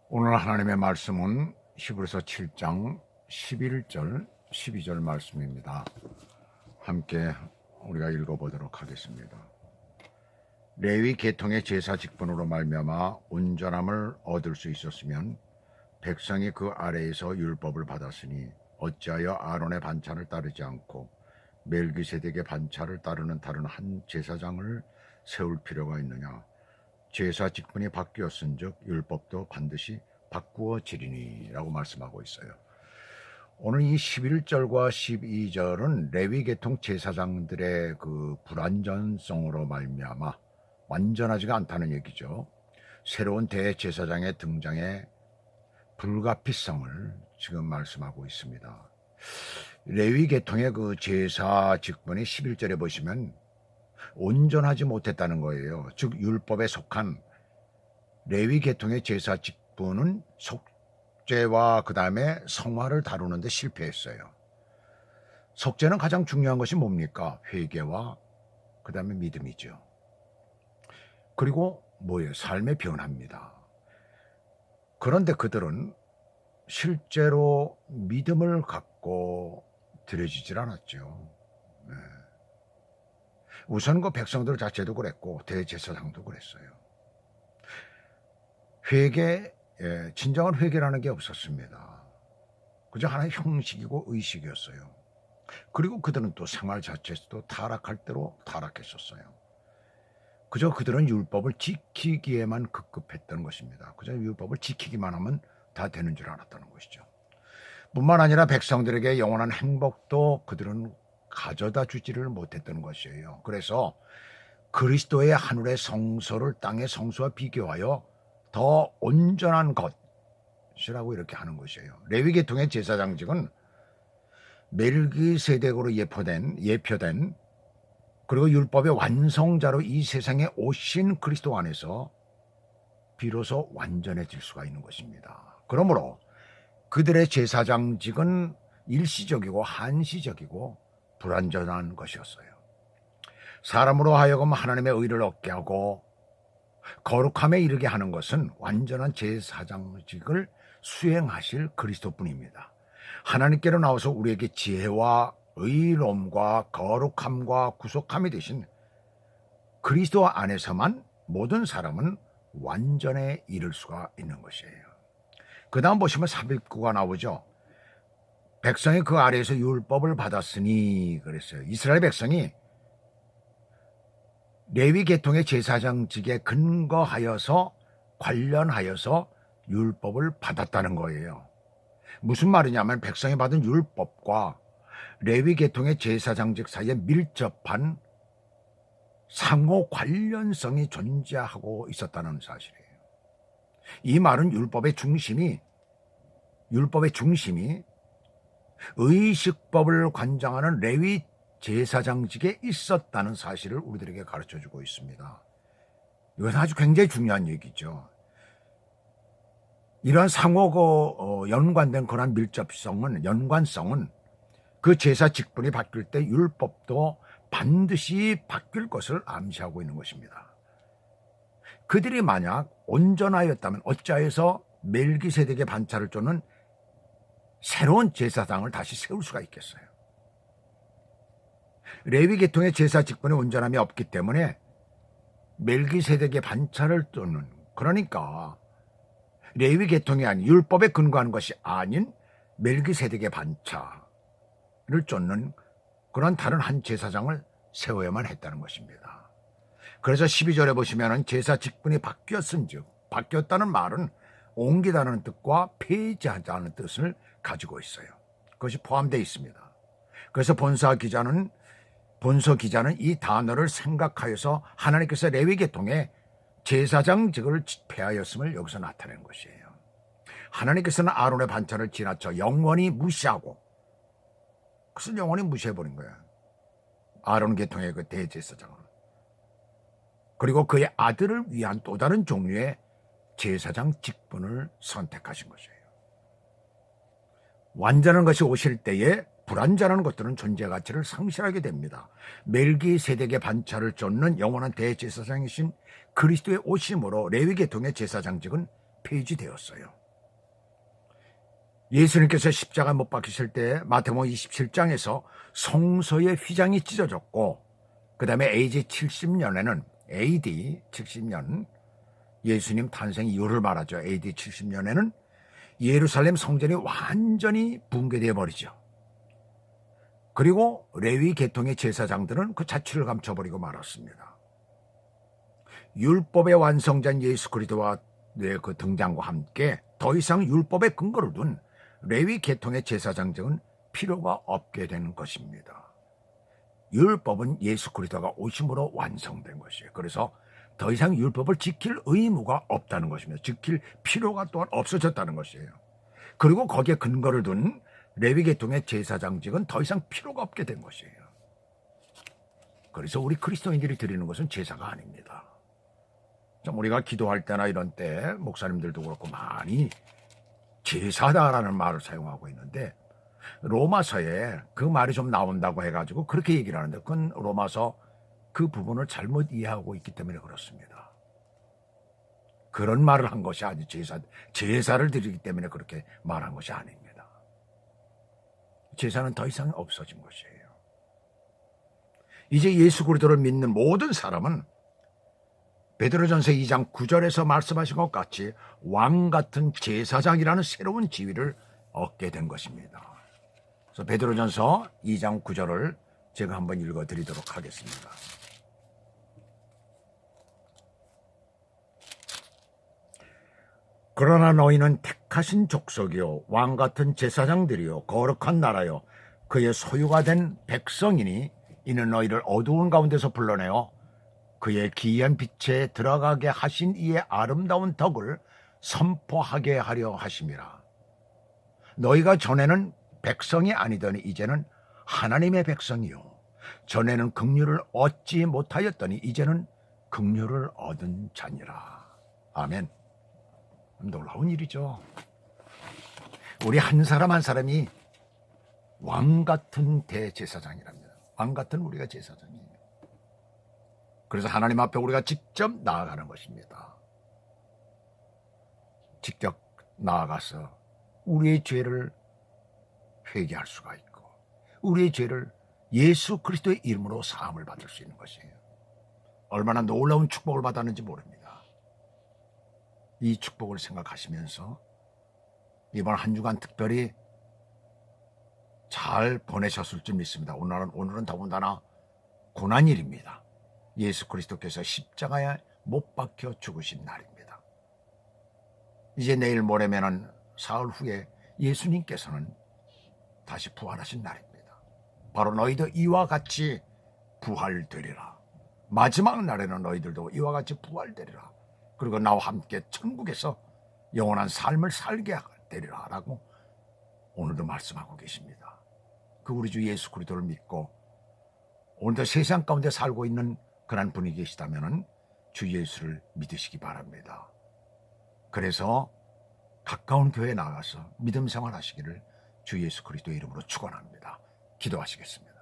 오늘 하나님의 말씀은 히브리서 7장 11절 12절 말씀입니다. 함께 우리가 읽어보도록 하겠습니다. 레위 계통의 제사 직분으로 말미암아 온전함을 얻을 수 있었으면 백성이 그 아래에서 율법을 받았으니 어찌하여 아론의 반차를 따르지 않고 멜기세덱의 반차를 따르는 다른 한 제사장을 세울 필요가 있느냐. 제사 직분이 바뀌었은즉 율법도 반드시 바꾸어지리니 라고 말씀하고 있어요. 오늘 이 11절과 12절은 레위 계통 제사장들의 그 불완전성으로 말미암아 완전하지가 않다는 얘기죠. 새로운 대제사장의 등장에 불가피성을 지금 말씀하고 있습니다. 레위 계통의 그 제사 직분이 11절에 보시면 온전하지 못했다는 거예요. 즉 율법에 속한 레위 계통의 제사 직분은 속죄와 그 다음에 성화를 다루는 데 실패했어요. 속죄는 가장 중요한 것이 뭡니까? 회개와 그 다음에 믿음이죠. 그리고 뭐예요? 삶의 변화입니다. 그런데 그들은 실제로 믿음을 갖고 드려지질 않았죠. 네. 우선 그 백성들 자체도 그랬고 대제사장도 그랬어요. 회개, 진정한 회개라는 게 없었습니다. 그저 하나의 형식이고 의식이었어요. 그리고 그들은 또 생활 자체에서도 타락할 대로 타락했었어요. 그저 그들은 율법을 지키기에만 급급했던 것입니다. 그저 율법을 지키기만 하면 다 되는 줄 알았다는 것이죠. 뿐만 아니라 백성들에게 영원한 행복도 그들은 가져다 주지를 못했던 것이에요. 그래서 그리스도의 하늘의 성소를 땅의 성소와 비교하여 더 온전한 것이라고 이렇게 하는 것이에요. 레위 계통의 제사장직은 멜기세덱으로 예표된 그리고 율법의 완성자로 이 세상에 오신 그리스도 안에서 비로소 완전해질 수가 있는 것입니다. 그러므로 그들의 제사장직은 일시적이고 한시적이고 불완전한 것이었어요. 사람으로 하여금 하나님의 의를 얻게 하고 거룩함에 이르게 하는 것은 완전한 제사장직을 수행하실 그리스도뿐입니다. 하나님께로 나와서 우리에게 지혜와 의로움과 거룩함과 구속함이 되신 그리스도 안에서만 모든 사람은 완전에 이를 수가 있는 것이에요. 그 다음 보시면 삽입구가 나오죠. 백성이 그 아래에서 율법을 받았으니 그랬어요. 이스라엘 백성이 레위 계통의 제사장직에 근거하여서 관련하여서 율법을 받았다는 거예요. 무슨 말이냐면 백성이 받은 율법과 레위 계통의 제사장직 사이에 밀접한 상호 관련성이 존재하고 있었다는 사실이에요. 이 말은 율법의 중심이 의식법을 관장하는 레위 제사장직에 있었다는 사실을 우리들에게 가르쳐주고 있습니다. 이것은 아주 굉장히 중요한 얘기죠. 이런 상호 연관된 그런 연관성은 그 제사 직분이 바뀔 때 율법도 반드시 바뀔 것을 암시하고 있는 것입니다. 그들이 만약 온전하였다면 어찌하여서 멜기세덱의 반차를 쫓는 새로운 제사장을 다시 세울 수가 있겠어요? 레위 계통의 제사 직분의 온전함이 없기 때문에 멜기세덱의 반차를 쫓는, 그러니까 레위 계통이 아닌 율법에 근거한 것이 아닌 멜기세덱의 반차를 쫓는 그런 다른 한 제사장을 세워야만 했다는 것입니다. 그래서 12절에 보시면 제사 직분이 바뀌었은즉, 바뀌었다는 말은 옮기다는 뜻과 폐지하자는 뜻을 가지고 있어요. 그것이 포함되어 있습니다. 그래서 본서 기자는 이 단어를 생각하여서 하나님께서 레위 계통의 제사장직을 폐하였음을 여기서 나타낸 것이에요. 하나님께서는 아론의 반차를 지나쳐 영원히 무시하고, 그것을 영원히 무시해버린 거예요. 아론 계통의 그 대제사장을. 그리고 그의 아들을 위한 또 다른 종류의 제사장 직분을 선택하신 것이에요. 완전한 것이 오실 때에 불완전한 것들은 존재 가치를 상실하게 됩니다. 멜기세덱의 반차를 쫓는 영원한 대제사장이신 그리스도의 오심으로 레위 계통의 제사장직은 폐지되었어요. 예수님께서 십자가 못 박히실 때 마태복음 27장에서 성소의 휘장이 찢어졌고, 그 다음에 AD 70년 예수님 탄생 이후를 말하죠. AD 70년에는 예루살렘 성전이 완전히 붕괴되어 버리죠. 그리고 레위 계통의 제사장들은 그 자취를 감춰버리고 말았습니다. 율법의 완성자인 예수 그리스도와 그 등장과 함께 더 이상 율법의 근거를 둔 레위 계통의 제사장들은 필요가 없게 되는 것입니다. 율법은 예수 그리스도가 오심으로 완성된 것이에요. 그래서 더 이상 율법을 지킬 의무가 없다는 것입니다. 지킬 필요가 또한 없어졌다는 것이에요. 그리고 거기에 근거를 둔 레위 계통의 제사장직은 더 이상 필요가 없게 된 것이에요. 그래서 우리 그리스도인들이 드리는 것은 제사가 아닙니다. 좀 우리가 기도할 때나 이런 때 목사님들도 그렇고 많이 제사다라는 말을 사용하고 있는데, 로마서에 그 말이 좀 나온다고 해가지고 그렇게 얘기를 하는데, 그건 로마서 그 부분을 잘못 이해하고 있기 때문에 그렇습니다. 그런 말을 한 것이 아니, 제사를 드리기 때문에 그렇게 말한 것이 아닙니다. 제사는 더 이상 없어진 것이에요. 이제 예수 그리스도를 믿는 모든 사람은 베드로전서 2장 9절에서 말씀하신 것 같이 왕 같은 제사장이라는 새로운 지위를 얻게 된 것입니다. 그래서 베드로전서 2장 9절을 제가 한번 읽어드리도록 하겠습니다. 그러나 너희는 택하신 족속이요 왕 같은 제사장들이요 거룩한 나라요 그의 소유가 된 백성이니 이는 너희를 어두운 가운데서 불러내어 그의 기이한 빛에 들어가게 하신 이의 아름다운 덕을 선포하게 하려 하심이라. 너희가 전에는 백성이 아니더니 이제는 하나님의 백성이요 전에는 긍휼을 얻지 못하였더니 이제는 긍휼을 얻은 자니라. 아멘. 놀라운 일이죠. 우리 한 사람 한 사람이 왕 같은 대제사장이랍니다. 왕 같은 우리가 제사장이에요. 그래서 하나님 앞에 우리가 직접 나아가는 것입니다. 직접 나아가서 우리의 죄를 회개할 수가 있고 우리의 죄를 예수 그리스도의 이름으로 사함을 받을 수 있는 것이에요. 얼마나 놀라운 축복을 받았는지 모릅니다. 이 축복을 생각하시면서 이번 한 주간 특별히 잘 보내셨을 줄 믿습니다. 오늘은 더군다나 고난일입니다. 예수 그리스도께서 십자가에 못 박혀 죽으신 날입니다. 이제 내일 모레면은 사흘 후에 예수님께서는 다시 부활하신 날입니다. 바로 너희도 이와 같이 부활되리라. 마지막 날에는 너희들도 이와 같이 부활되리라. 그리고 나와 함께 천국에서 영원한 삶을 살게 되리라 라고 오늘도 말씀하고 계십니다. 그 우리 주 예수 그리스도를 믿고 오늘도 세상 가운데 살고 있는 그런 분이 계시다면 주 예수를 믿으시기 바랍니다. 그래서 가까운 교회에 나가서 믿음 생활 하시기를 주 예수 그리스도의 이름으로 축원합니다. 기도하시겠습니다.